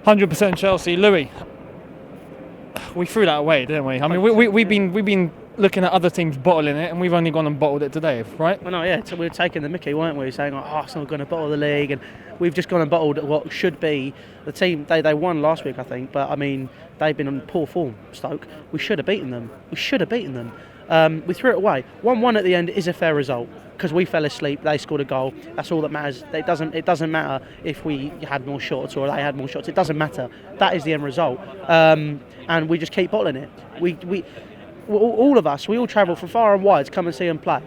100% Chelsea. Louis, we threw that away, didn't we? I mean, we've been looking at other teams bottling it, and we've only gone and bottled it today, right? Well, no, yeah, so we were taking the mickey, weren't we? Saying, Arsenal are going to bottle the league, and we've just gone and bottled what should be the team. They won last week, I think, but I mean, they've been in poor form, Stoke. We should have beaten them. We threw it away. 1-1 at the end is a fair result because we fell asleep. They scored a goal. That's all that matters. It doesn't matter if we had more shots or they had more shots. It doesn't matter. That is the end result, and we just keep bottling it. We all of us, we all travel from far and wide to come and see them play,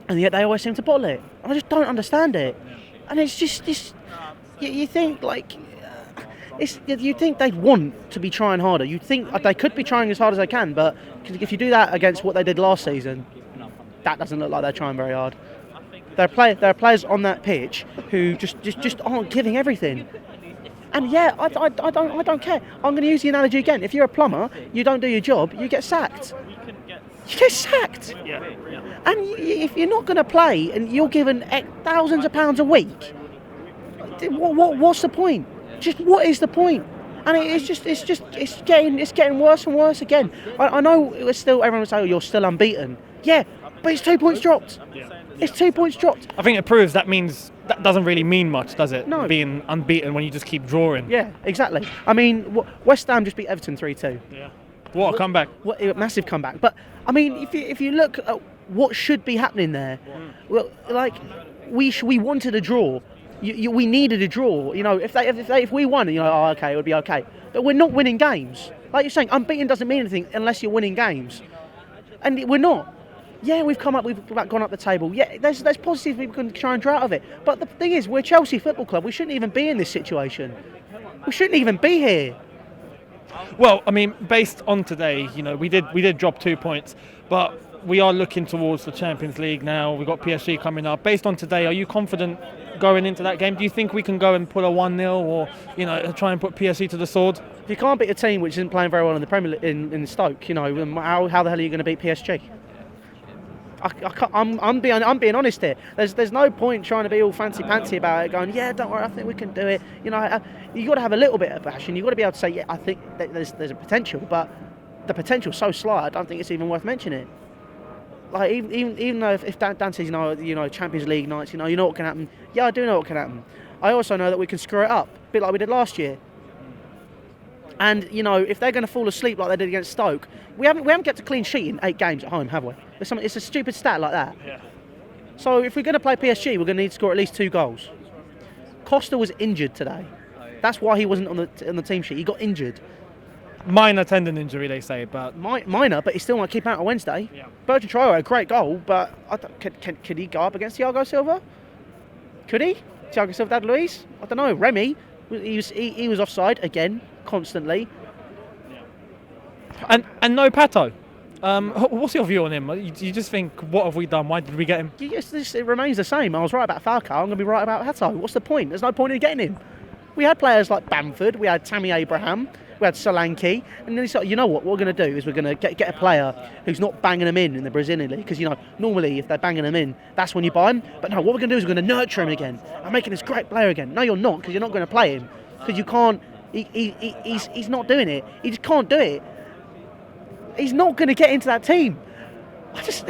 and yet they always seem to bottle it. I just don't understand it, and it's just this. You think like. You think they'd want to be trying harder. You think they could be trying as hard as they can, but if you do that against what they did last season, that doesn't look like they're trying very hard. There are players on that pitch who just aren't giving everything. And yeah, I don't care. I'm going to use the analogy again. If you're a plumber, you don't do your job, you get sacked. You get sacked. Yeah. And if you're not going to play and you're given thousands of pounds a week, what's the point? Just what is the point? And it's getting worse and worse again. I know it was still everyone would say, you're still unbeaten. Yeah, but it's 2 points dropped. It's 2 points dropped. I think it proves that doesn't really mean much, does it? No. Being unbeaten when you just keep drawing. Yeah, exactly. I mean, West Ham just beat Everton 3-2. Yeah. What a comeback. What a massive comeback. But I mean, if you look at what should be happening there, well, like we wanted a draw. We needed a draw. You know, if we won, you know, okay, it would be okay. But we're not winning games. Like you're saying, unbeaten doesn't mean anything unless you're winning games, and we're not. Yeah, we've gone up the table. Yeah, there's positives we can try and draw out of it. But the thing is, we're Chelsea Football Club. We shouldn't even be in this situation. We shouldn't even be here. Well, I mean, based on today, you know, we did drop 2 points, but we are looking towards the Champions League now. We've got PSG coming up. Based on today, are you confident going into that game? Do you think we can go and pull a 1-0 or, you know, try and put PSG to the sword? If you can't beat a team which isn't playing very well in the Premier League, in Stoke, you know, how the hell are you going to beat PSG? I'm being honest here. There's no point trying to be all fancy-pantsy about it, going, yeah, don't worry, I think we can do it. You know, you got to have a little bit of passion. You got to be able to say, yeah, I think that there's a potential, but the potential's so slight, I don't think it's even worth mentioning. Like even though if Dan says, you know, Champions League nights, you know what can happen. Yeah, I do know what can happen. I also know that we can screw it up, a bit like we did last year. And you know, if they're going to fall asleep like they did against Stoke, we haven't kept a clean sheet in 8 games at home, have we? It's a stupid stat like that. Yeah. So if we're going to play PSG, we're going to need to score at least 2 goals. Costa was injured today. That's why he wasn't on the team sheet. He got injured. Minor tendon injury, they say, but minor, but he still might keep out on Wednesday. Yeah. Bertrand Traore, a great goal, but could he go up against Thiago Silva? Could he? Thiago Silva, Dad Luiz? I don't know. Remy, he was offside again, constantly. And no Pato. What's your view on him? You just think, what have we done? Why did we get him? It remains the same. I was right about Falcao. I'm going to be right about Pato. What's the point? There's no point in getting him. We had players like Bamford. We had Tammy Abraham. We had Solanke, and then he said, you know what we're going to do is we're going to get a player who's not banging them in the Brazilian league, because, you know, normally if they're banging them in, that's when you buy them. But no, what we're going to do is we're going to nurture him again and make him this great player again. No, you're not, because you're not going to play him, because you can't. He's not doing it. He just can't do it. He's not going to get into that team. I just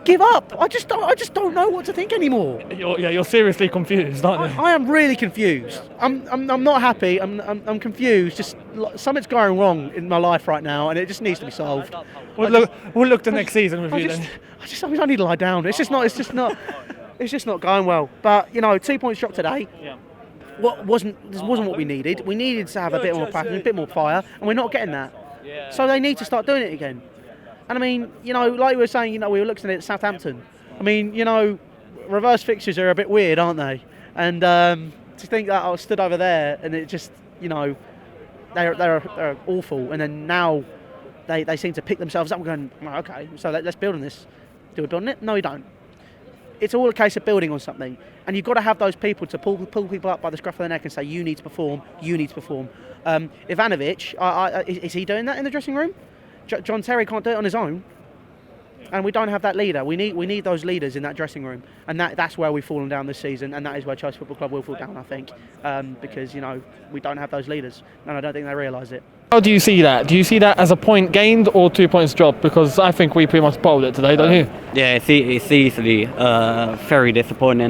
give up. I just don't know what to think anymore. You're seriously confused, aren't you? I am really confused. I'm not happy. I'm confused. Just something's going wrong in my life right now, and it just needs to be solved. We'll look to next season with you then. I need to lie down. It's just not going well. But you know, 2 points dropped today. Yeah. This wasn't what we needed. We needed to have a bit more passion, a bit more fire, and we're not getting that. So they need to start doing it again. And I mean, you know, like we were saying, you know, we were looking at Southampton. I mean, you know, reverse fixtures are a bit weird, aren't they? And to think that I was stood over there and it just, you know, they're awful. And then now they seem to pick themselves up and going, well, okay, so let's build on this. Do we build on it? No, we don't. It's all a case of building on something. And you've got to have those people to pull people up by the scruff of the neck and say, you need to perform, you need to perform. Ivanovic, is he doing that in the dressing room? John Terry can't do it on his own. And we don't have that leader. We need those leaders in that dressing room, and that's where we've fallen down this season, and that is where Chelsea Football Club will fall down, I think, because we don't have those leaders, and I don't think they realise it. How do you see that? Do you see that as a point gained or 2 points dropped? Because I think we pretty much bottled it today, don't you? Yeah, it's easily very disappointing.